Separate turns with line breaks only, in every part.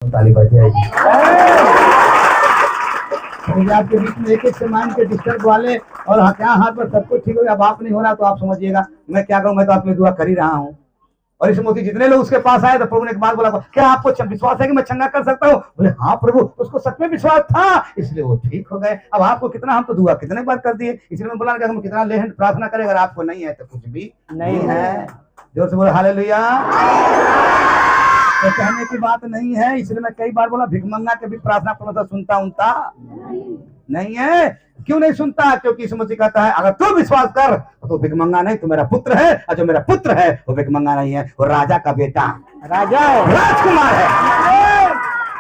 तो ताली बज जाएगी। आपके बीच में एक एक से मान के डिस्टर्ब वाले और क्या हाथ पर सब कुछ ठीक हो गया, अब आप नहीं हो रहा तो आप समझिएगा मैं क्या कहूँ, मैं तो आपके दुआ कर ही रहा हूँ। और इस मोती जितने लोग उसके पास आए तो प्रभु ने एक बात बोला, क्या आपको विश्वास है कि मैं चंगा कर सकता हूँ? बोले हाँ प्रभु, उसको सच में विश्वास था इसलिए वो ठीक हो गए। अब आपको कितना, हम तो दुआ कितने बार कर दिए, इसलिए मैं बोला कि हम कितना लेहन प्रार्थना करें, अगर आपको नहीं है तो कुछ भी नहीं है। जोर से बोलो हालेलुया। तो कहने की बात नहीं है, इसलिए मैं कई बार बोला भिखमंगा के भी प्रार्थना को सुनता उनता नहीं है। क्यों नहीं सुनता? क्योंकि यीशु मसीह कहता है अगर तू विश्वास कर तो भिखमंगा नहीं, तू मेरा पुत्र है, और जो मेरा पुत्र है वो भिखमंगा नहीं है, वो राजा का बेटा राजा है, राजकुमार है।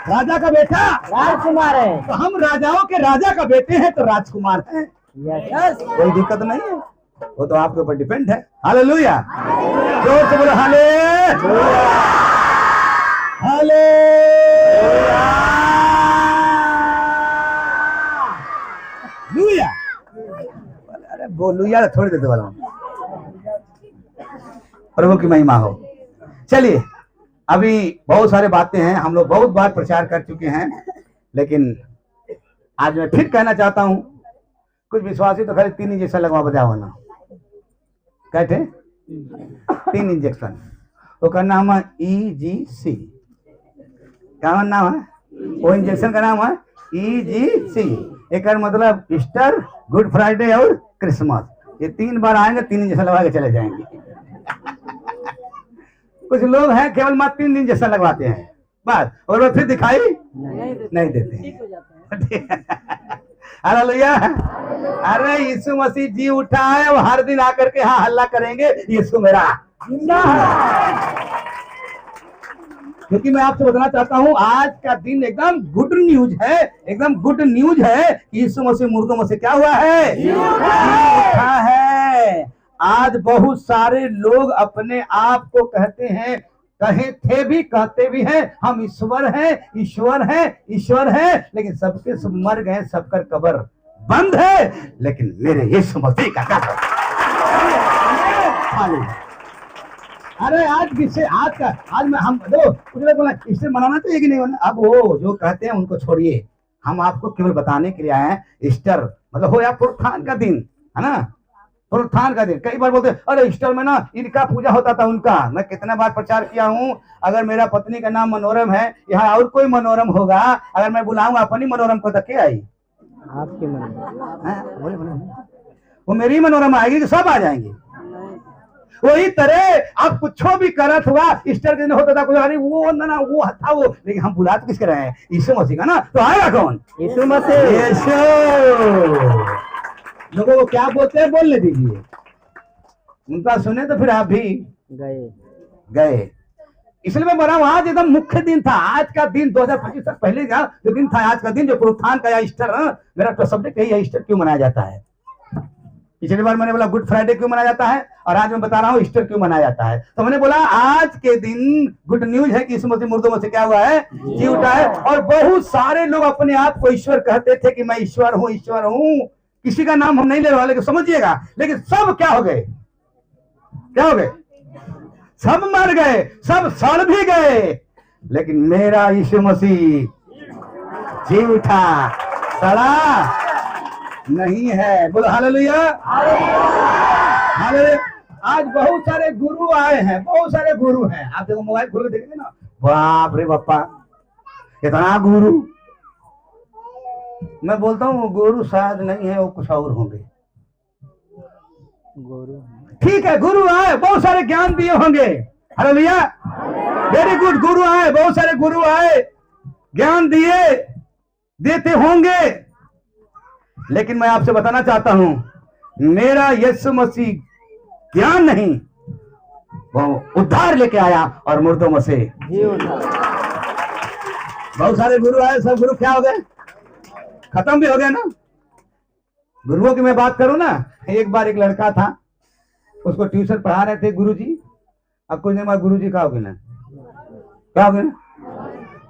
राजा का बेटा राजकुमार है, तो हम राजाओं के राजा का बेटे हैं तो राजकुमार हैं। कोई दिक्कत नहीं है, वो तो आपके ऊपर डिपेंड है। हालेलुया। जोर से बोलो हालेलुया, हालेलुया। अरे बोलूया थोड़ी देर वाला प्रभु की महिमा हो। चलिए, अभी बहुत सारे बातें हैं, हम लोग बहुत बार प्रचार कर चुके हैं, लेकिन आज मैं फिर कहना चाहता हूं, कुछ विश्वासी तो खाली 3 इंजेक्शन लगवा बजाओ ना, कहते 3 इंजेक्शन, वो का नाम है EGC। क्या नाम है? वो इंजेक्शन का नाम है EGC। एक मतलब ईस्टर, गुड फ्राइडे और क्रिसमस, ये 3 बार आएंगे, 3 इंजेक्शन लगवा के चले जाएंगे। कुछ लोग हैं केवल मात्र 3 इंजेक्शन लगवाते हैं बस, और वो फिर दिखाई नहीं देते। हालेलुया। अरे यीशु मसीह जी उठा है, वो हर दिन आकर के हाँ हल्ला करेंगे यीशु मेरा जिंदा है। क्योंकि मैं आपसे बताना चाहता हूं आज का दिन एकदम गुड न्यूज है, एकदम गुड न्यूज है कि यीशु मसीह मुर्दों में से क्या हुआ है? उठा है। आज बहुत सारे लोग अपने आप को कहते हैं, कहे थे भी, कहते भी हैं हम ईश्वर हैं, ईश्वर हैं, ईश्वर हैं, लेकिन सबके सब मर गए, सबका कब्र बंद है, लेकिन मेरे यीशु मसीह का कब्र। अरे आज किससे आज मैं हम दो बोला इससे मनाना चाहिए कि नहीं मनाना? अब वो जो कहते हैं उनको छोड़िए, हम आपको केवल बताने के लिए आए हैं। ईस्टर मतलब हो या पुरुषान का दिन है ना, पुरुषान का दिन। कई बार बोलते हैं अरे ईस्टर में ना इनका पूजा होता था, उनका। मैं कितना बार प्रचार किया हूँ, अगर मेरा पत्नी का नाम मनोरम है, यहाँ और कोई मनोरम होगा, अगर मैं बुलाऊंगा अपनी मनोरम को तो क्या आई? आपकी मनोरम, वो मेरी मनोरम आएगी तो सब आ जाएंगे। वही तरह आप कुछ भी करत हुआ, ईस्टर के दिन होता था कुछ, अरे वो ना वो था वो, लेकिन हम बुला तो किसके रहे हैं? यीशु मसीह का ना, तो आएगा कौन? यीशु मसीह। यीशु लोगों को क्या बोलते हैं बोलने दीजिए, उनका सुने तो फिर आप भी गए। इसलिए मैं बोला आज एकदम मुख्य दिन था। आज का दिन 2025 से पहले का जो दिन था, आज का दिन जो पुरुषान का या ईस्टर, मेरा तो सब्जेक्ट यही है, ईस्टर क्यों मनाया जाता है। पिछली बार मैंने बोला गुड फ्राइडे क्यों मनाया जाता है, और आज मैं बता रहा हूँ ईस्टर क्यों मनाया जाता है। तो मैंने बोला आज के दिन गुड न्यूज है कि यीशु मसीह मुर्दों में से क्या हुआ है? जी उठा है। और बहुत सारे लोग अपने आप को ईश्वर कहते थे कि मैं ईश्वर हूँ, ईश्वर हूँ। किसी का नाम हम नहीं ले रहे वाले, समझिएगा, लेकिन सब क्या हो गए? क्या हो गए? सब मर गए, सब सड़ भी गए, लेकिन मेरा यीशु मसीह जी उठा, सड़ा नहीं है। बोलो हालेलुया, हालेलुया। आज बहुत सारे गुरु आए हैं, बहुत सारे गुरु हैं। आप देखो मोबाइल खोल के देखेंगे ना, बाप रे बापा इतना गुरु। मैं बोलता हूँ गुरु शायद नहीं है, वो कुछ और होंगे। गुरु ठीक है, गुरु आए, बहुत सारे ज्ञान दिए होंगे। Hallelujah, very good. गुरु आए, बहुत सारे गुरु आए, ज्ञान दिए, देते होंगे, लेकिन मैं आपसे बताना चाहता हूं मेरा यीशु मसीह ज्ञान नहीं, वो उद्धार लेके आया और मुर्दों में से जी उठा। बहुत सारे गुरु आए, सब गुरु क्या हो गए? खत्म भी हो गए ना। गुरुओं की मैं बात करूं ना, एक बार एक लड़का था, उसको ट्यूशन पढ़ा रहे थे गुरुजी। अब कुछ दिन बाद गुरुजी क्या हो गए ना, क्या हो गए ना,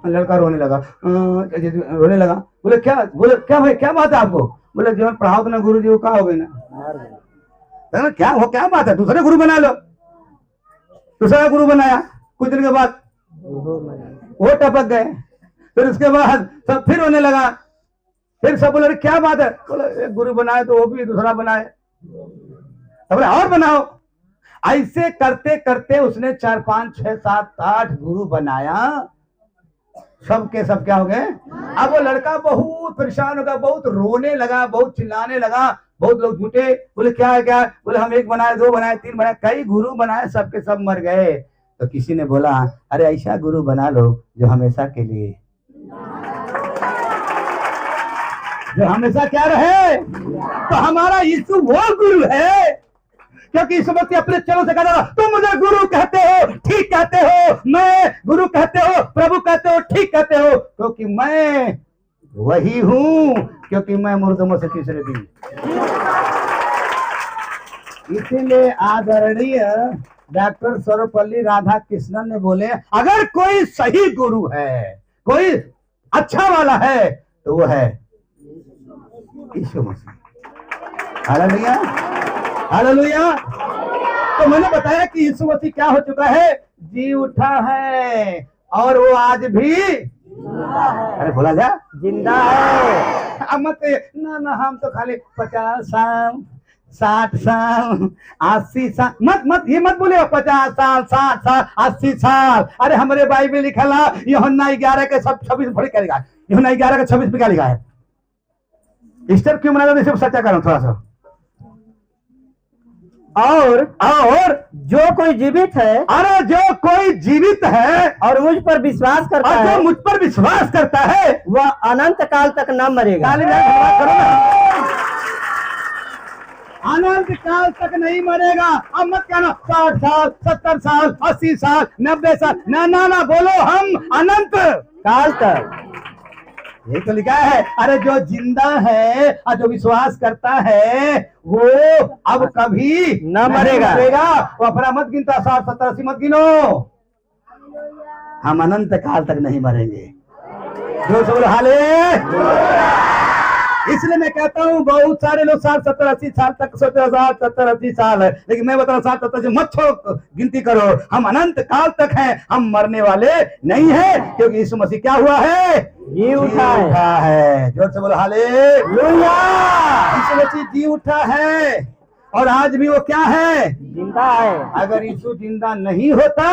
लड़का रोने लगा, रोने लगा। बोले क्या भाई क्या बात है आपको? बोले जीवन पढ़ाओ तो ना गुरु जी, वो क्या हो गए ना, क्या हो, क्या बात है, दूसरे गुरु बना लो। दूसरा गुरु बनाया, कुछ दिन के बाद वो टपक गए। फिर उसके बाद सब फिर होने लगा। फिर सब बोले क्या बात है, बोले एक गुरु बनाए तो वो भी दूसरा बनाए, तो बोले और बनाओ। ऐसे करते करते उसने 4 5 6 7 8 गुरु बनाया। सब के सब क्या हो गए। अब वो लड़का बहुत परेशान हो गया, बहुत रोने लगा, बहुत चिल्लाने लगा। बहुत लोग जुटे, बोले क्या है क्या है? बोले हम 1 बनाए 2 बनाए 3 बनाए, कई गुरु बनाए, सबके सब मर गए। तो किसी ने बोला अरे ऐसा गुरु बना लो जो हमेशा के लिए, जो हमेशा क्या रहे। तो हमारा यीशु वो गुरु है, क्योंकि इस वक्त अपने चरों से कहता तुम मुझे गुरु कहते हो, ठीक कहते हो, मैं गुरु कहते हो, प्रभु कहते हो, ठीक कहते हो, क्योंकि मैं वही हूं, क्योंकि मैं मुर्दों से तीसरे दिन। इसीलिए आदरणीय डॉक्टर सर्वपल्ली राधाकृष्णन ने बोले अगर कोई सही गुरु है, कोई अच्छा वाला है, तो वो है यीशु मसीह। Hallelujah, hallelujah. तो मैंने बताया कि यीशु मसीह क्या हो चुका है, जी उठा है, और वो आज भी अरे बोला जा जिंदा है। अब मत ना हम तो खाली 50 साल 60 साल 80 साल मत ये मत बोले 50 साल 60 साल 80 साल। अरे हमारे बाइबल लिखा है यूहन्ना 11 के 26 पढ़ के लिखा है, यूहन्ना 11 के 26 में क्या लिखा है। ईस्टर क्यों मनाया जाता है, सच्चा करो थोड़ा सा। और जो कोई जीवित है, अरे जो कोई जीवित है और मुझ पर विश्वास करता है, जो मुझ पर विश्वास करता है वह अनंत काल तक न मरेगा। अनंत काल तक नहीं मरेगा। अब मत कहना 60 साल 70 साल 80 साल 90 साल, ना बोलो हम अनंत काल तक। ये तो लिखा है। अरे जो जिंदा है और जो विश्वास करता है वो अब कभी न मरेगा। वो अपना मत गिनता 60 70 80 मत गिनो, हम अनंत काल तक नहीं मरेंगे। जो सब हाले। इसलिए मैं कहता हूँ बहुत सारे लोग 60 70 80 साल तक सोचते 70 80 साल है, लेकिन मैं बता रहा 60 70 से मत छोड़ो, गिनती करो, हम अनंत काल तक हैं, हम मरने वाले नहीं है, क्योंकि यीशु मसीह क्या हुआ है, जी उठा है। जोर से बोलो हालेलुया। यीशु मसीह जी उठा है और आज भी वो क्या है, जिंदा है। अगर यीशु जिंदा नहीं होता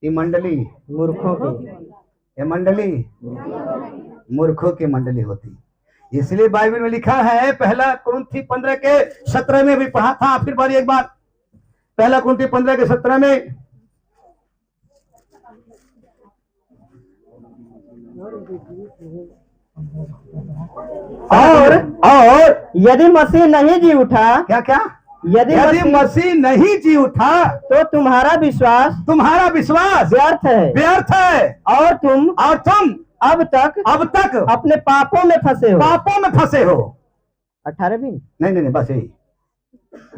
ये मंडली मूर्खों की, ये मंडली मूर्खों की मंडली होती। इसलिए बाइबल में लिखा है, पहला कुरिन्थी 15 के 17 में भी पढ़ा था, फिर बारी एक बार, पहला कुरिन्थी 15 के 17 में, और यदि मसीह नहीं जी उठा, क्या यदि मसीह नहीं जी उठा तो तुम्हारा विश्वास व्यर्थ है और तुम अब तक अपने पापों में फंसे हो। 18 भी नहीं बस यही।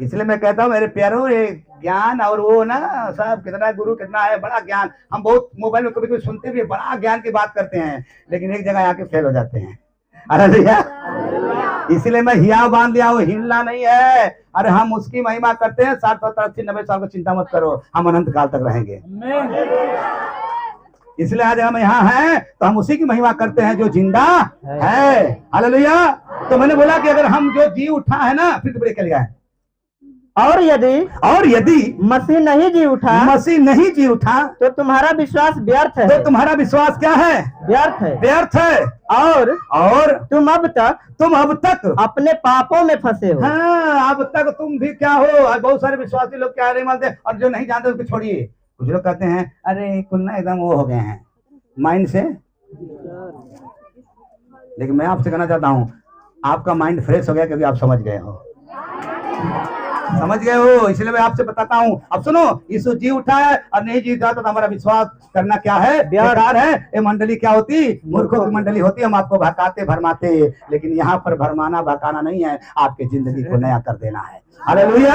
इसलिए मैं कहता हूँ मेरे प्यारों, ये ज्ञान और वो ना साहब कितना गुरु कितना है, बड़ा ज्ञान। हम बहुत मोबाइल में कभी सुनते भी बड़ा ज्ञान की बात करते हैं, लेकिन एक जगह आके फेल हो जाते हैं। अरे भैया इसलिए मैं हिया बांध लिया हूँ, हिलना नहीं है। अरे हम उसकी महिमा करते हैं, 60 70 80 90 साल को चिंता मत करो, हम अनंत काल तक रहेंगे। इसलिए आज हम यहाँ हैं तो हम उसी की महिमा करते हैं जो जिंदा है। हालेलुया। तो मैंने बोला कि अगर हम जो जी उठा है ना, फिर तो क्या है, और यदि मसीह नहीं जी उठा तो तुम्हारा विश्वास व्यर्थ है। तो तुम्हारा विश्वास क्या है, व्यर्थ है और तुम अब तक अपने पापों में फंसे हो। हाँ, अब तक तुम भी क्या हो। बहुत सारे विश्वासी लोग क्या नहीं मानते, और जो नहीं जानते उसको छोड़िए। कुछ लोग कहते हैं अरे कुल ना एकदम वो हो गए हैं माइंड से, लेकिन मैं आपसे कहना चाहता हूँ आपका माइंड फ्रेश हो गया क्योंकि आप समझ गए हो, इसलिए मैं आपसे बताता हूँ। अब सुनो, यीशु जी उठा है और नहीं जी उठा तो हमारा विश्वास करना क्या है, बेकार है। ये मंडली क्या होती, मूर्खों की मंडली होती। हम आपको भटकाते भरमाते, लेकिन यहाँ पर भरमाना भटकाना नहीं है, आपकी जिंदगी को नया कर देना है। हालेलुया।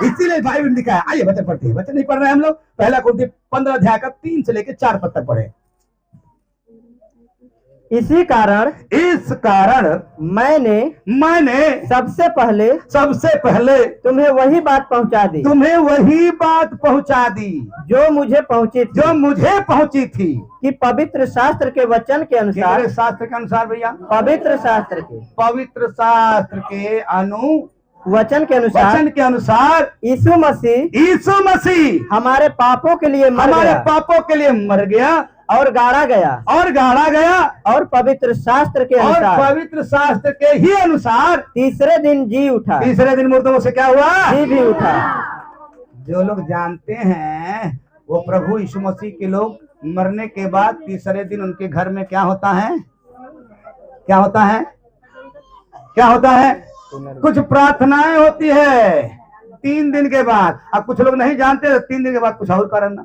इसीलिए बाइबल में लिखा है। आइए बच्चे पढ़ते हैं, बच्चे नहीं पढ़ रहे हैं हम लोग। पहला कुरिन्थी 15 अध्याय का 3 से लेकर 4 पद तक पढ़े।
इसी कारण
इस कारण मैंने
सबसे पहले तुम्हें वही बात पहुंचा दी जो मुझे
पहुंची थी
कि पवित्र शास्त्र के वचन के अनुसार,
शास्त्र के अनुसार भैया,
पवित्र
शास्त्र के
वचन के अनुसार यीशु मसीह हमारे पापों के लिए
मर गया
और गाड़ा गया और पवित्र शास्त्र के
ही अनुसार
तीसरे दिन जी उठा।
तीसरे दिन मुर्दों से क्या हुआ?
जी भी उठा।
जो लोग जानते हैं वो प्रभु यीशु मसीह के लोग मरने के बाद तीसरे दिन उनके घर में क्या होता है? कुछ प्रार्थनाएं होती है 3 दिन के बाद। अब कुछ लोग नहीं जानते तो 3 दिन के बाद कुछ और करना।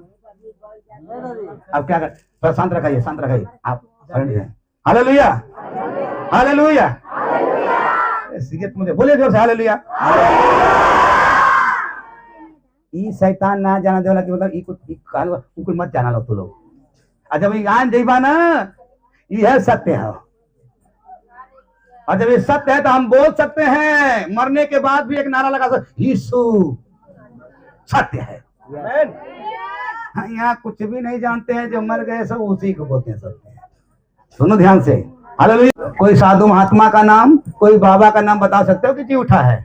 अब क्या कर, शांत रखाइए आप। हालेलुया, हालेलुया, मुझे बोले जोर से हालेलुया। ई शैतान ना जाना देवला कि मतलब ई कुछ मत जाना लो तो लोग। और जब ज्ञान जइबा ना, यह सत्य है, और जब ये सत्य है तो हम बोल सकते हैं, मरने के बाद भी एक नारा लगा सकते, यीशु सत्य है। यहाँ कुछ भी नहीं जानते हैं, जो मर गए सब उसी को बोलते हैं सत्य है। सुनो ध्यान से, हालेलुया। कोई साधु महात्मा का नाम, कोई बाबा का नाम बता सकते हो कि जी उठा है?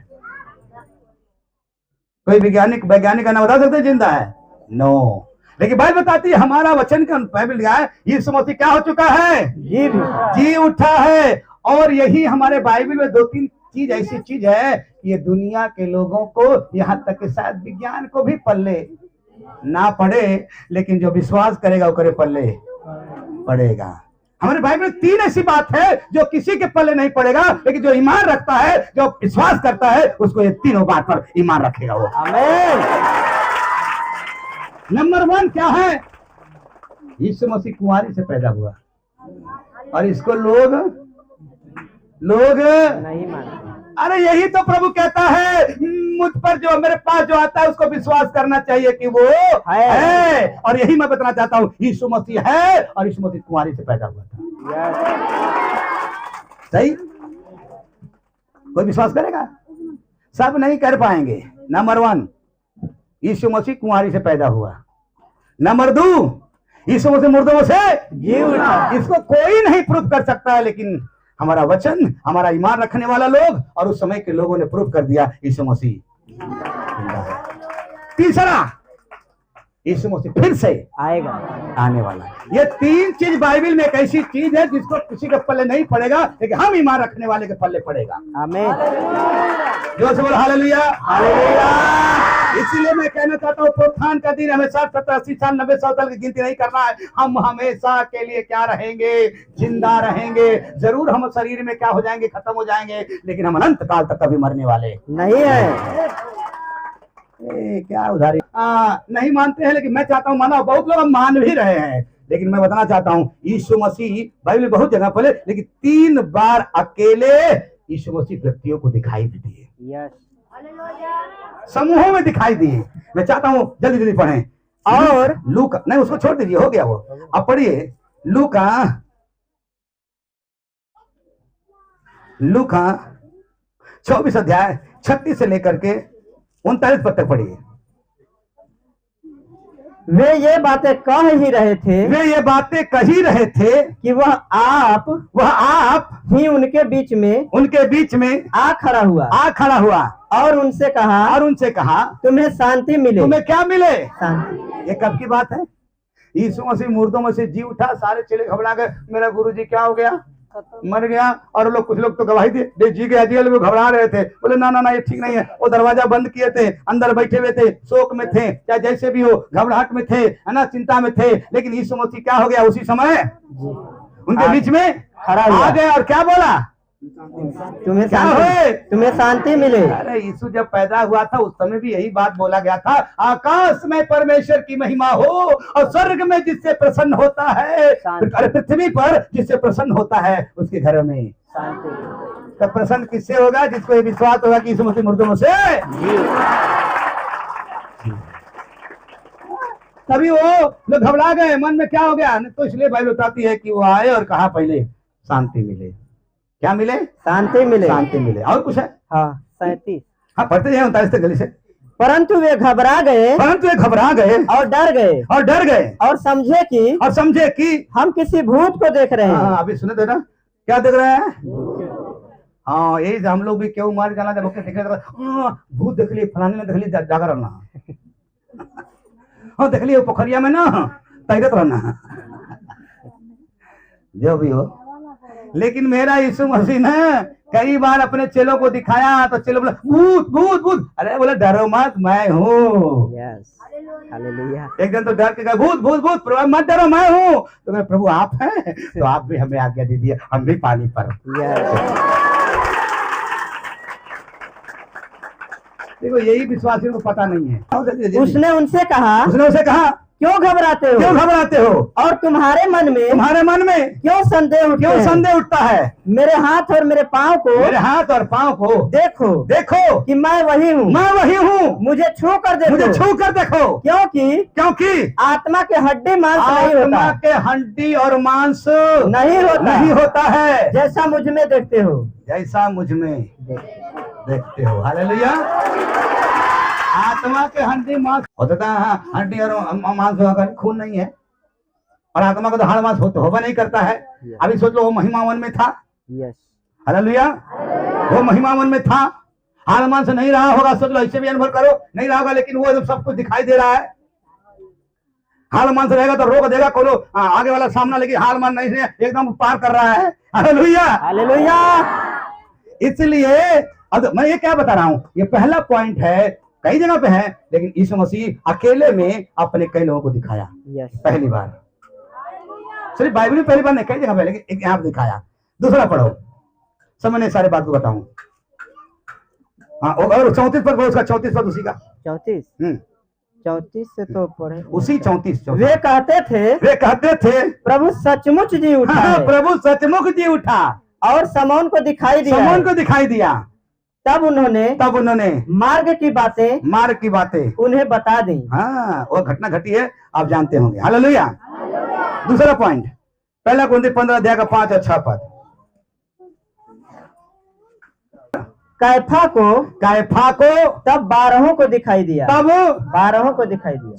कोई वैज्ञानिक का नाम बता सकते हो जिंदा है? नो। लेकिन बाइबल बताती है, हमारा वचन का बाइबल लिखा है, यीशु मसीह क्या हो चुका है? जी उठा है। और यही हमारे बाइबल में 2-3 चीज ऐसी चीज है, ये दुनिया के लोगों को, यहाँ तक कि शायद विज्ञान को भी पल्ले ना पड़े, लेकिन जो विश्वास करेगा वो करे पल्ले पड़ेगा। हमारे बाइबल में 3 ऐसी बात है जो किसी के पल्ले नहीं पड़ेगा, लेकिन जो ईमान रखता है, जो विश्वास करता है, उसको ये तीनों बात पर ईमान रखेगा वो। आमीन। नंबर 1 क्या है? यीशु मसीह कुंवारी से पैदा हुआ, और इसको लोग
नहीं मानते।
अरे यही तो प्रभु कहता है, मुझ पर जो, मेरे पास जो आता है उसको विश्वास करना चाहिए कि वो है। और यही मैं बताना चाहता हूँ, यीशु मसीह है, और यीशु मसीह कुंवारी से पैदा हुआ था। सही? कोई विश्वास करेगा? सब नहीं कर पाएंगे। नंबर 1, यीशु मसीह कुंवारी से पैदा हुआ। नंबर 2, यीशु मसीह मुर्दों से जी उठा। इसको कोई नहीं प्रूफ कर सकता है, लेकिन हमारा वचन, हमारा ईमान रखने वाला लोग और उस समय के लोगों ने प्रूफ कर दिया यीशु मसीह। तीसरा, यीशु मसीह फिर से आएगा, आने वाला। ये 3 चीज बाइबल में एक ऐसी चीज है जिसको किसी के पल्ले नहीं पड़ेगा, लेकिन हम ईमान रखने वाले के पल्ले पड़ेगा। आमीन। जोर से बोलो हालेलुया, हालेलुया। इसीलिए मैं कहना चाहता हूँ, पुरखान का दिन हमें 60, 70, 80 साल, 90, 100 साल की गिनती नहीं करना है। हम हमेशा के लिए क्या रहेंगे? जिंदा रहेंगे। जरूर हम शरीर में क्या हो जाएंगे? खत्म हो जाएंगे, लेकिन हम अनंत काल तक कभी मरने वाले नहीं है। क्या उधारी नहीं मानते हैं, लेकिन मैं चाहता हूँ मानो। बहुत लोग मान भी रहे हैं, लेकिन मैं बताना चाहता हूँ, यीशु मसीह बाइबल में बहुत जगह पढ़े, लेकिन 3 बार अकेले यीशु मसीह व्यक्तियों को दिखाई भी दिए, समूहों में दिखाई दिए। मैं चाहता हूँ जल्दी जल्दी पढ़ें। और लूका, नहीं उसको छोड़ दीजिए, हो गया वो। अब पढ़िए लूका 24 अध्याय 36 से लेकर के 39 पद तक पढ़िए।
वे ये बातें कह ही रहे थे कि वह आप ही उनके बीच में आ खड़ा हुआ और उनसे कहा तुम्हें शांति मिले।
तुम्हें क्या मिले?
शांति।
ये कब की बात है? यीशु मसीह मुर्दों में से जी उठा, सारे चेले घबरा गए, मेरा गुरुजी क्या हो गया? मर गया। और लोग, कुछ लोग तो गवाही दे जी गया, लोग घबरा रहे थे, बोले ना ये ठीक नहीं है। वो दरवाजा बंद किए थे, अंदर बैठे हुए थे, शोक में थे, चाहे जैसे भी हो, घबराहट में थे, है ना, चिंता में थे। लेकिन यीशु मसीह क्या हो गया? उसी समय उनके बीच में खड़ा आ गए और क्या बोला?
तुम्हें शांति मिले।
अरे यीशु जब पैदा हुआ था उस समय भी यही बात बोला गया था, आकाश में परमेश्वर की महिमा हो और स्वर्ग में जिससे प्रसन्न होता है, पृथ्वी पर जिससे प्रसन्न होता है उसके घर में शांति। तब प्रसन्न किससे होगा? जिसको ये विश्वास होगा कि यीशु मसीह मुर्दों से। तभी वो लोग घबरा गए, मन में क्या हो गया? तो इसलिए बाइबल बताती है कि वो आए और कहा, पहले शांति मिले। क्या मिले?
शांति मिले।
शांति मिले। और कुछ है?
हाँ 37।
हाँ पढ़ते हैं 39 तक जल्दी से।
परंतु वे घबरा गए और डर गए और समझे कि हम किसी भूत को देख रहे हैं।
हाँ अभी सुने थे ना, क्या देख रहे हैं? हाँ यही हम लोग भी क्यों मार जाना जब भूत देख लिए, फलाने ने देख ली, जाकर रहना। हाँ देख लिए पोखरिया में ना तैरत रहना, जो भी हो। लेकिन मेरा यीशु मसीह ने कई बार अपने चेलों को दिखाया तो चेलों बोला भूत भूत भूत, अरे बोले डरो मत मैं हूँ।
हालेलुया।
एक दिन तो डर के कहा भूत भूत भूत, प्रभु मत डरो मैं हूँ। तो मैं प्रभु आप हैं तो आप भी हमें आज्ञा दे दिए, हम भी पानी पर। देखो यही विश्वासियों को पता नहीं है।
उसने उनसे कहा क्यों घबराते हो और तुम्हारे मन में क्यों संदेह उठता है? मेरे हाथ और मेरे पाँव को देखो कि मैं वही हूँ। मुझे छू कर देखो क्योंकि आत्मा के हड्डी और मांस नहीं होता है जैसा मुझ में देखते हो। हालेलुया।
आत्मा के हड्डी मांस होता था, हड्डी और मांस होगा, खून नहीं है। और आत्मा का तो हाड़ मांस होगा नहीं करता है। अभी सोच लो वो महिमावन में था। हालेलुया। वो महिमावन में था, हाड़ मांस नहीं रहा होगा। सोच लो, ऐसे भी अनुभव करो, नहीं रहा होगा, लेकिन वो सब कुछ दिखाई दे रहा है। हाड़ मांस रहेगा तो रोक देगा कोनो आगे वाला सामना, लेकिन हाड़ मांस नहीं है, एकदम पार कर रहा है। Hallelujah
hallelujah.
इसलिए अब मैं ये क्या बता रहा हूँ, ये पहला पॉइंट है, कई जगह पे है, लेकिन यीशु मसीह अकेले में अपने कई लोगों को दिखाया। पहली बार, सिर्फ बाइबल में पहली बार नहीं, कई जगह पे, लेकिन एक यहाँ पे दिखाया। दूसरा पढ़ो, सब मैंने सारे बात को बताऊं। हाँ और 34 पर उसका 34 पर उसी का
34 से तो पढ़े
उसी 34।
वे कहते थे प्रभु सचमुच जी उठा।
हाँ, प्रभु सचमुच जी उठा
और समौन को दिखाई दिया। तब उन्होंने मार्ग की बातें उन्हें बता दी।
हाँ वो घटना घटी है, आप जानते होंगे। हालेलुया। दूसरा पॉइंट, पहला कुरिन्थी 15 अध्याय का 5 और 6 पद।
कैफा को तब 12 को दिखाई दिया।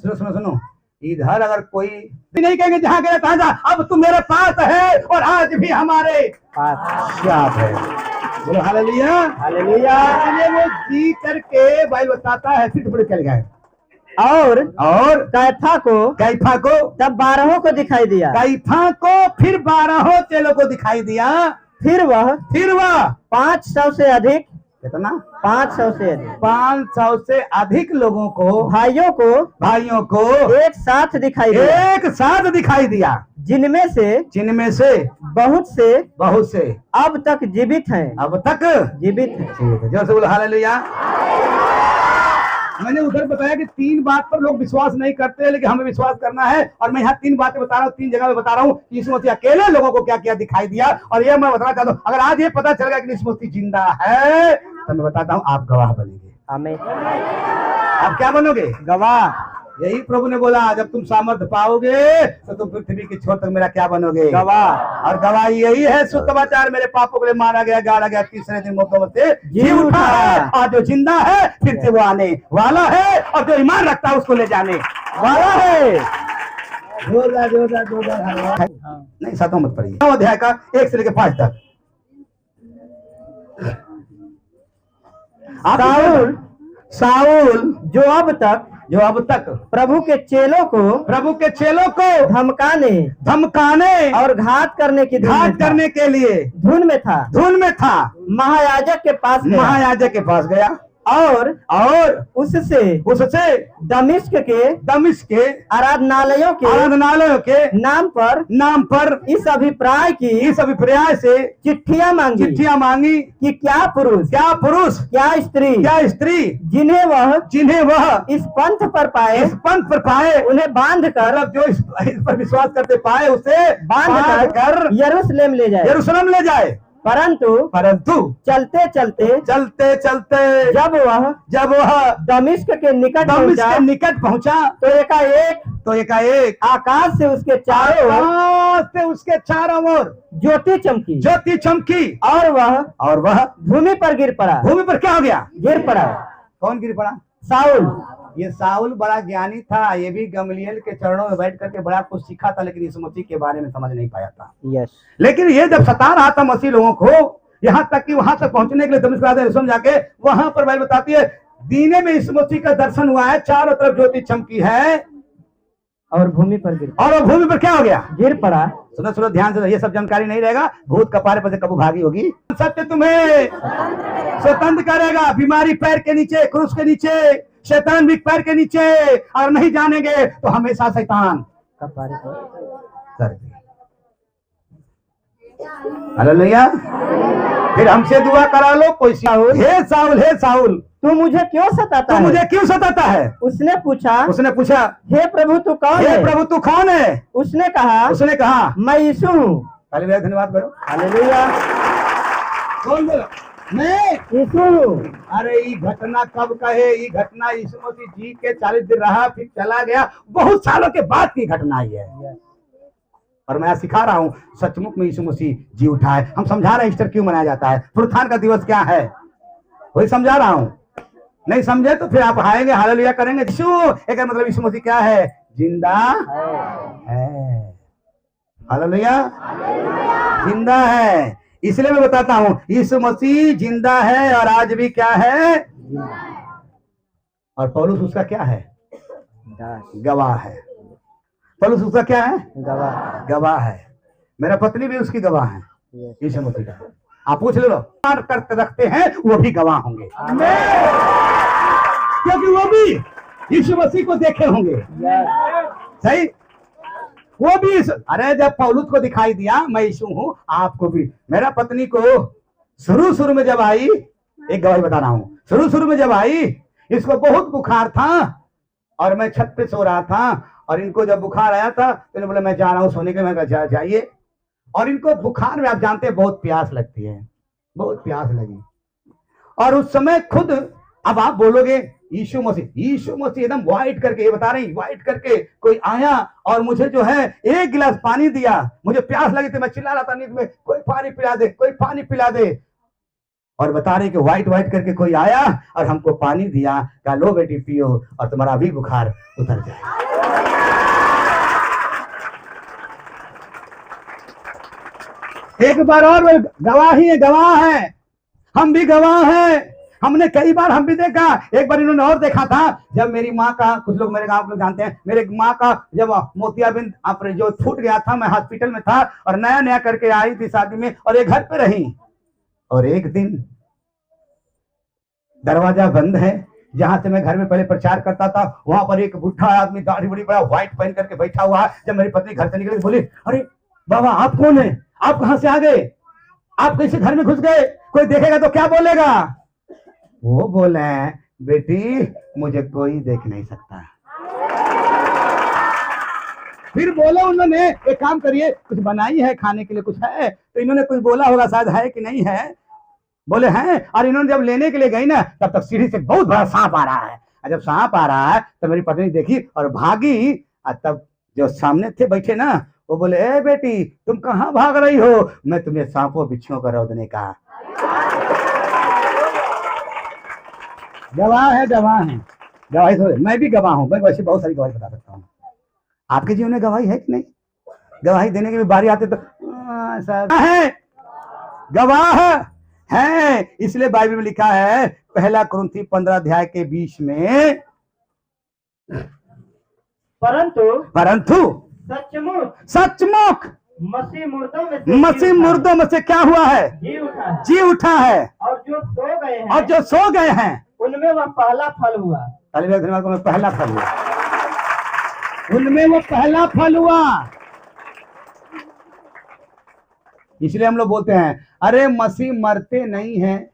सुनो इधर अगर कोई भी नहीं कहेंगे जहाँ गए तहाँ जा, अब तुम मेरे पास है और आज भी हमारे पास है। बोलो हालेलुया
हालेलुया।
वो जी करके भाई बताता है, फिर बड़े चल गए।
और कैफा को तब 12 को दिखाई दिया।
कैफा को फिर 12 चेलों को दिखाई दिया।
फिर वह 500 से अधिक,
कितना?
500
से अधिक लोगों को, भाइयों को
एक साथ दिखाई दिया, जिनमें से बहुत से अब तक जीवित हैं।
जोर से बोलो हालेलुया। मैंने उधर बताया कि 3 बात पर लोग विश्वास नहीं करते, लेकिन हमें विश्वास करना है। और मैं यहाँ 3 बातें बता रहा हूँ, 3 जगह में बता रहा हूँ कि यीशु मसीह अकेले लोगों को क्या क्या दिखाई दिया। और ये मैं बताना चाहता हूँ, अगर आज ये पता चल गया कि यीशु मसीह जिंदा है तो मैं बताता हूँ आप गवाह बनेंगे।
आमीन।
आप क्या बनोगे?
गवाह।
यही प्रभु ने बोला, जब तुम सामर्थ पाओगे तो तुम पृथ्वी की छोर तक मेरा क्या बनोगे?
गवाह।
और गवाही यही है सुसमाचार, मेरे पापों के लिए मारा गया, गाड़ा गया, तीसरे दिन मुर्दों में से जी उठा है, और जो जिंदा है फिर से वो आने वाला है, और जो ईमान रखता है उसको ले जाने वाला है। जोरदार नहीं, 7वां मत पढ़िए, 9 अध्याय का 1 से लेकर 5 तक। साउल जो अब तक प्रभु के चेलों को धमकाने और घात करने के लिए धुन में था, महायाजक के पास गया और उससे दमिश्क के आराधनालयों के नाम पर इस अभिप्राय से चिट्ठियां मांगी कि क्या पुरुष क्या स्त्री जिन्हें वह इस पंथ पर पाए उन्हें बांध कर, जो इस पर विश्वास करते पाए उसे बांध कर यरूशलेम ले जाए।
परंतु चलते चलते जब वह दमिश्क के निकट
पहुंचा
तो एकाएक आकाश से उसके चारों ओर ज्योति चमकी और वह भूमि पर गिर पड़ा।
भूमि पर क्या हो गया?
गिर पड़ा।
कौन गिर पड़ा?
साउल।
ये साउल बड़ा ज्ञानी था, ये भी गमलीएल के चरणों में बैठ करके बड़ा कुछ सीखा था, लेकिन यीशु मसीह के बारे में समझ नहीं पाया था।
यस।
लेकिन ये जब सता रहा था मसीह लोगों को, यहाँ तक कि वहां तक पहुंचने के लिए दमिश्क राजा जाके वहां पर बाइबल बताती है दीने में यीशु मसीह का दर्शन हुआ है, चारों तरफ ज्योति चमकी है
और भूमि पर
क्या हो गया?
गिर पड़ा।
सुनो ध्यान से, ये सब जानकारी नहीं रहेगा, भूत कपारे पर से कबू भागी होगी। सत्य तुम्हें स्वतंत्र करेगा। बीमारी पैर के नीचे, क्रूस के नीचे, शैतान भी पैर के नीचे, और नहीं जानेंगे तो हमेशा शैतान
कपारे
कर दे। हालेलुया। फिर हमसे दुआ करा लो। कोई हे साउल
तू मुझे क्यों
सताता है?
उसने पूछा
हे प्रभु तू कौन है?
उसने कहा मैं यीशु हूँ।
धन्यवाद करो।
हालेलुया।
कौन बोला? मैं
यीशु हूँ।
अरे ये घटना कब का है? ये घटना यीशु मसीह जी के 40 दिन रहा, फिर चला गया, बहुत सालों के बाद की घटना ही है। और मैं सिखा रहा हूँ सचमुच में यीशु मसीह जी उठा है। हम समझा रहे हैं ईस्टर क्यों मनाया जाता है, पुनरुत्थान का दिवस क्या है, वही समझा रहा हूँ। नहीं समझे तो फिर आप आएंगे, हालेलुया करेंगे। यीशु एक मतलब यीशु मसीह क्या है? जिंदा है। हालेलुया, जिंदा है। इसलिए मैं बताता हूँ यीशु मसीह जिंदा है और आज भी क्या है? और पौलुस उसका क्या है? गवाह है। पौलुस उसका क्या है? गवाह है। मेरा पत्नी भी उसकी गवाह है, यीशु मसीह का। आप पूछ लो, करते रखते हैं वो भी गवाह होंगे, क्योंकि वो भी यीशु मसीह को देखे होंगे। सही, वो भी। अरे जब पौलुस को दिखाई दिया मैं यीशु हूँ, आपको भी। मेरा पत्नी को शुरू में जब आई, एक गवाही बता रहा हूँ, शुरू में जब आई इसको बहुत बुखार था और मैं छत पे सो रहा था, और इनको जब बुखार आया था तो इन्होंने बोला मैं जा रहा हूँ सोने के। मैं कहा जाइए। और इनको बुखार में आप जानते हैं बहुत प्यास लगती है, बहुत प्यास लगी। और उस समय खुद, अब आप बोलोगे यीशु मसीह एकदम व्हाइट करके, ये बता रहे हैं व्हाइट करके कोई आया और मुझे जो है 1 गिलास पानी दिया। मुझे प्यास लगी थी, मैं चिल्ला रहा था नींद में, कोई पानी पिला दे, कोई पानी पिला दे। और बता रहे कि व्हाइट करके कोई आया और हमको पानी दिया, कहा लो बेटी पियो और तुम्हारा भी बुखार उतर जाए। एक बार और गवाह है, हम भी गवाह हैं। हमने कई बार हम भी देखा। एक बार इन्होंने और देखा था, जब मेरी माँ का, कुछ लोग मेरे गांव में जानते हैं, मेरे माँ का जब मोतियाबिंद जो फूट गया था, मैं हॉस्पिटल में था और नया करके आई थी शादी में, और एक घर पे रही। और एक दिन दरवाजा बंद है, जहां से मैं घर में पहले प्रचार करता था, वहां पर एक बुढ़ा आदमी दाढ़ी बड़ी बड़ा व्हाइट पहन करके बैठा हुआ। जब मेरी पत्नी घर से निकली बोली, अरे बाबा आप कौन है, आप कहां से आ गए, आप कैसे घर में घुस गए, कोई देखेगा तो क्या बोलेगा? वो बोले, बेटी मुझे कोई देख नहीं सकता। फिर बोला उन्होंने, एक काम करिए, कुछ बनाई है खाने के लिए, कुछ है? तो इन्होंने कुछ बोला होगा शायद, है कि नहीं है? बोले हैं। और इन्होंने जब लेने के लिए गई ना, तब तक सीढ़ी से बहुत बड़ा सांप आ रहा है। और जब सांप आ रहा है तो मेरी पत्नी देखी और भागी। और तब जो सामने थे बैठे ना, वो बोले, ए बेटी तुम कहाँ भाग रही हो? मैं तुम्हें सांपों बिच्छुओं का रौदने का। गवाह है गवाही। मैं भी गवाह हूँ, मैं वैसे बहुत सारी गवाही बता सकता हूँ। आपके जीवन में गवाही है कि नहीं? गवाही देने की भी बारी आती तो है, गवाह है। इसलिए बाइबल में लिखा है, 1 कुरिन्थी 15 अध्याय के 20 में, परंतु सचमुच मसीह मुर्दों में से क्या हुआ है? जी उठा है। और जो सो गए हैं
उनमें वह पहला फल हुआ।
पहला फल हुआ, उनमें वो पहला फल हुआ। इसलिए हम लोग बोलते हैं, अरे मसीह मरते नहीं हैं,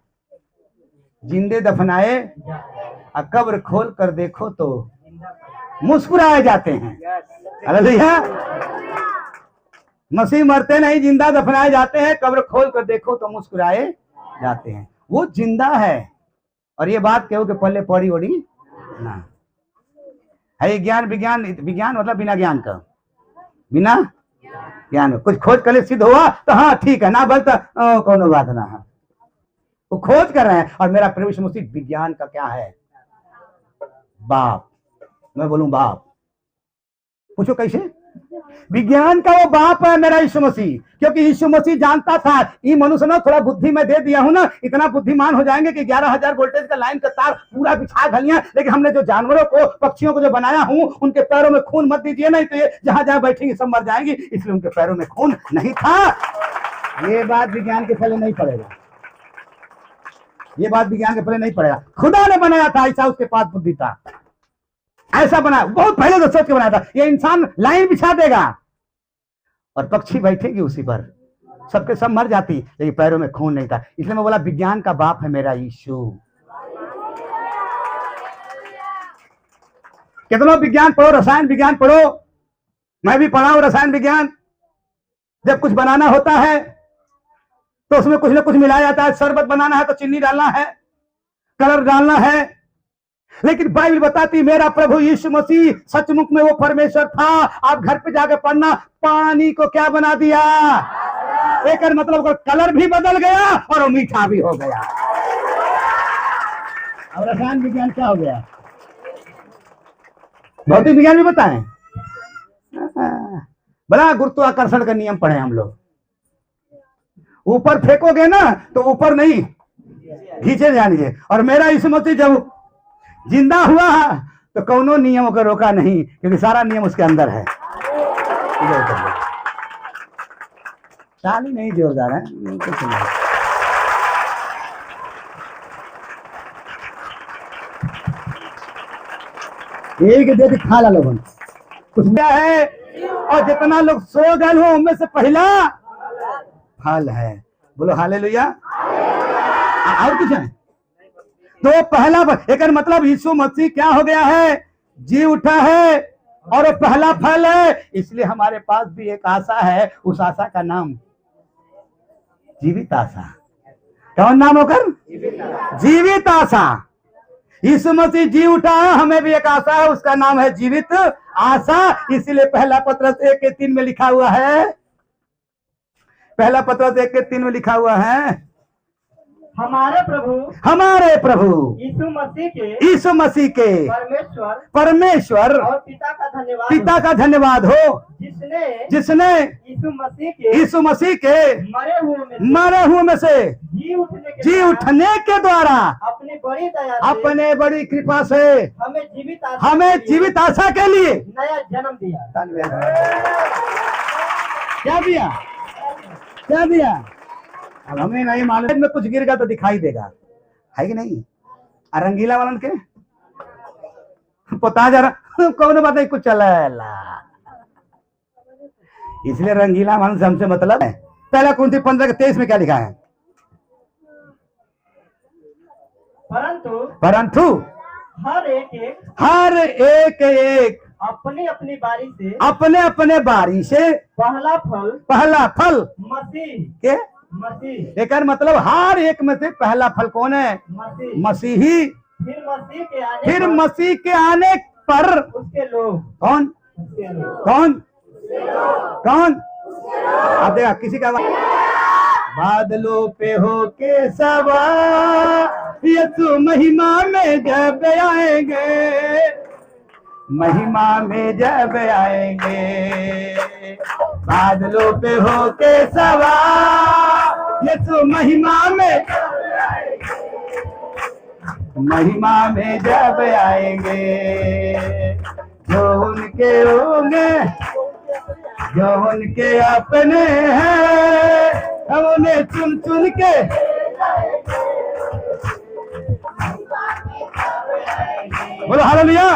जिंदे दफनाए, और कब्र खोल कर देखो तो मुस्कुराए जाते हैं। हालेलुया। मसीह मरते नहीं, जिंदा दफनाए जाते हैं, कब्र खोल कर देखो तो मुस्कुराए जाते हैं। वो जिंदा है। और ये बात कहो कि पहले पढ़ी ओढ़ी ना है। ज्ञान विज्ञान, विज्ञान मतलब बिना ज्ञान का, बिना ज्ञान में कुछ खोज कर सिद्ध हुआ तो हाँ ठीक है, ना बल तो कौन बात ना है। वो खोज कर रहे हैं। और मेरा प्रभु यीशु मसीह विज्ञान का क्या है? बाप। मैं बोलूं बाप, पूछो कैसे? विज्ञान का वो बाप है मेरा यीशु मसीह। क्योंकि यीशु मसीह जानता था ये मनुष्य ना थोड़ा बुद्धि में दे दिया हूं ना, इतना बुद्धिमान हो जाएंगे कि 11,000 वोल्टेज का लाइन का तार पूरा बिछा घलियां, लेकिन हमने जो जानवरों को, पक्षियों को जो बनाया हूं, उनके पैरों में खून मत दीजिए, नहीं तो ये जहां जहां बैठेंगे सब मर जाएंगी। इसलिए उनके पैरों में खून नहीं था। ये बात विज्ञान के फले नहीं पड़ेगा, ये बात विज्ञान के फले नहीं पड़ेगा। खुदा ने बनाया था, ऐसा उसके पास बुद्धि था, ऐसा बनाया, बहुत पहले तो सोच के बनाया था। ये इंसान लाइन बिछा देगा और पक्षी बैठेगी उसी पर, सबके सब मर जाती, लेकिन पैरों में खून नहीं था। इसलिए मैं बोला विज्ञान का बाप है मेरा यीशु। कितना विज्ञान पढ़ो, रसायन विज्ञान पढ़ो, मैं भी पढ़ा हूं रसायन विज्ञान। जब कुछ बनाना होता है तो उसमें कुछ ना कुछ मिलाया जाता है। शरबत बनाना है तो चीनी डालना है, कलर डालना है। लेकिन बाइबल बताती मेरा प्रभु यीशु मसीह सचमुच में वो परमेश्वर था। आप घर पे जाके पढ़ना, पानी को क्या बना दिया? एक मतलब कलर भी बदल गया और वो मीठा भी हो गया। और रसायन विज्ञान क्या हो गया? भौतिक विज्ञान भी बताएं। बड़ा गुरुत्वाकर्षण का नियम पढ़े हम लोग। ऊपर फेंकोगे ना तो ऊपर नहीं खींचे जाएंगे। और मेरा यीशु मसीह जब जिंदा हुआ तो कौनो नियमों को रोका नहीं, क्योंकि सारा नियम उसके अंदर है। ताली नहीं जोरदार है, कुछ नहीं। एक दे खा ला लोगन कुछ है। और जितना लोग सो गए हो उनमें से पहला फल है। बोलो हालेलुया। और कुछ है तो पहला एक मतलब यीशु मसीह क्या हो गया है? जी उठा है और वो पहला फल है। इसलिए हमारे पास भी एक आशा है, उस आशा का नाम जीवित आशा। कौन नाम होकर? जीवित आशा। यीशु मसीह जी उठा है, हमें भी एक आशा है, उसका नाम है जीवित आशा। इसीलिए पहला पत्रस 1:3 में लिखा हुआ है, पहला पत्रस 1:3 में लिखा हुआ है,
हमारे प्रभु यीशु मसीह के परमेश्वर और पिता का धन्यवाद हो, जिसने यीशु मसीह के मरे हुए में से जी उठने के द्वारा अपने बड़ी कृपा से हमें जीवित आशा के लिए
नया जन्म दिया।
क्या दिया? क्या दिया? अब हमें नहीं मालूम, में कुछ गिर गया तो दिखाई देगा, है कि नहीं? रंगीला वालन के पता जा रहा कौन बात है, कुछ चला। इसलिए रंगीला वालन से हमसे मतलब है। पहला कुंती 15:23 में क्या लिखा है? परंतु हर एक
अपनी
अपने बारी से पहला फल
मसीह
एक मतलब हर एक में से पहला फल कौन है? मसीही। फिर मसीह के आने पर
उसके लोग
कौन आप देखा किसी का बादलों पे हो के सवार यीशु महिमा में जब आएंगे, महिमा में जब आएंगे, बादलों पे हो के सवार यीशु महिमा में जब आएंगे, जो उनके होंगे, जो उनके अपने हैं, हम उन्हें चुन चुन के बोलो हालेलुया।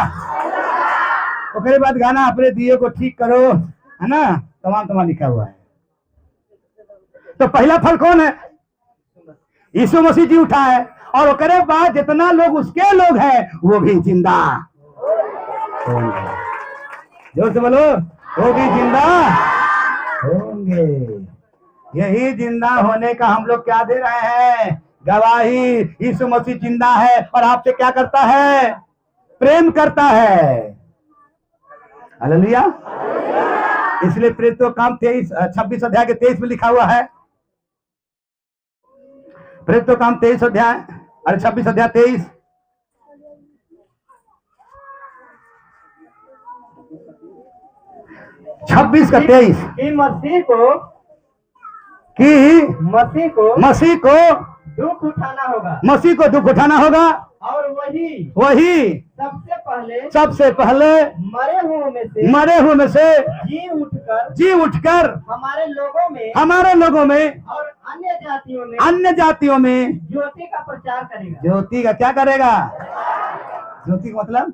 उसके बाद गाना अपने दिए को ठीक करो, है ना, तमाम लिखा हुआ है। तो पहला फल कौन है? यीशु मसीह जी उठा है। और उसके बाद जितना लोग उसके लोग हैं वो भी जिंदा। जोर से बोलो, वो भी जिंदा होंगे। यही जिंदा होने का हम लोग क्या दे रहे हैं? गवाही। यीशु मसीह जिंदा है और आपसे क्या करता है? प्रेम करता है। हालेलुया। इसलिए प्रेरितों का काम 26 अध्याय के 23 में लिखा हुआ है। प्रेरितों का काम 23 अध्याय 26 अध्याय 23। छब्बीस का 23
कि
मसीह को
दुख उठाना होगा।
मसीह को दुख उठाना होगा
और वही
सबसे पहले
मरे हुए में से
जी उठकर
हमारे
लोगों में
और
अन्य जातियों में
ज्योति का प्रचार करेगा।
ज्योति का क्या करेगा? ज्योति का मतलब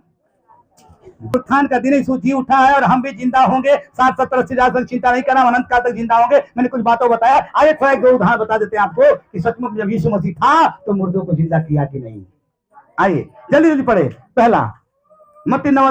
उत्थान का दिन यीशु जी उठा है और हम भी जिंदा होंगे। 60-70-80 तक चिंता नहीं करना, अनंत काल तक जिंदा होंगे। मैंने कुछ बातों बताया। आइए थोड़ा एक दो उदाहरण बता देते हैं आपको कि सचमुच जब यीशु मसीह था तो मुर्दों को जिंदा किया कि नहीं। आइए जल्दी जल्दी पढ़े। पहला मत्ती 9